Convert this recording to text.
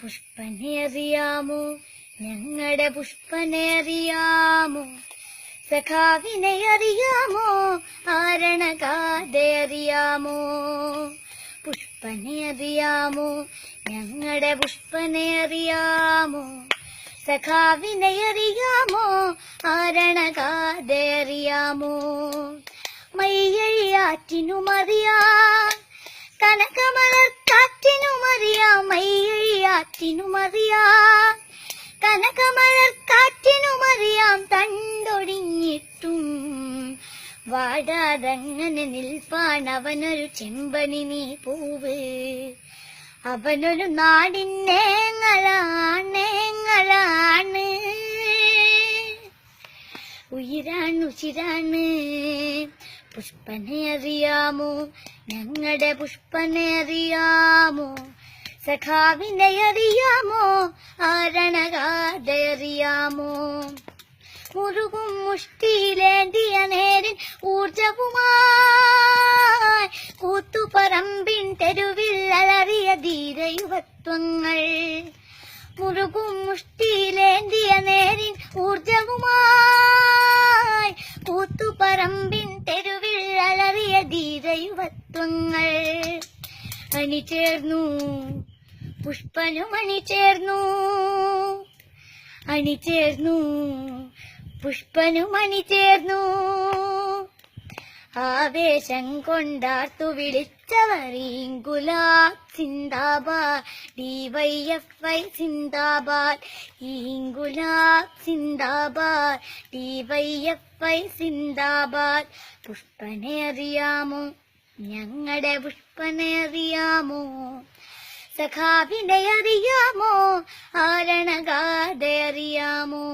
പുഷ്പനെ അറിയാമോ, ഞങ്ങളുടെ പുഷ്പനെ അറിയാമോ, സഖാവിനെ അറിയാമോ, ആരണഗാഥ അറിയാമോ. പുഷ്പനെ അറിയാമോ, ഞങ്ങളുടെ പുഷ്പനെ അറിയാമോ, സഖാവിനെ അറിയാമോ, ആരണഗാഥ അറിയാമോ. മയ്യഴിയാറ്റിനുമറിയാം, കനകമലർക്കാറ്റിനുമറിയാം, മയ്യഴിയാറ്റിനുമറിയാം, കനകമലർക്കാറ്റിനുമറിയാം, തണ്ടൊടിഞ്ഞിട്ടും വാടാതങ്ങനെ നിൽപ്പാണവനൊരു ചെമ്പനി പൂവ്. അവനൊരു നാടിന്നേങ്ങളാണ്, ഉയിരാണ്. പുഷ്പനെ അറിയാമോ, ഞങ്ങളുടെ പുഷ്പനെ അറിയാമോ, സഖാവിനെ അറിയാമോ, ആരണഗാഥ അറിയാമോ. മുറുകും മുഷ്ടിയിലേന്തിയ നേരിൻ ഊർജവുമായി കൂത്തുപറമ്പിൻ തെരുവിൽ അലറിയ ധീരയുവത്വങ്ങൾ. മുറുകും മുഷ്ടിയിലേന്തിയ നേരിൻ ഊർജവുമായി കൂത്തുപറമ്പിൻ തെരുവിൽ അലറിയ ധീരയുവത്വങ്ങൾ. അണിചേർന്നു പുഷ്പനും അണിചേർന്നു, അണിചേർന്നു പുഷ്പനും അണിചേർന്നു. ആവേശം കൊണ്ടാർത്തു വിളിച്ചവർ ഇൻകുലാബ് സിന്ദാബാദ്, DYFI സിന്ദാബാദ്, ഇൻകുലാബ് സിന്ദാബാദ്, DYFI സിന്ദാബാദ്. പുഷ്പനെ അറിയാമോ, ഞങ്ങളുടെ പുഷ്പനെ അറിയാമോ, സഖാവിനെ അറിയാമോ, ആരണഗാഥ അറിയാമോ.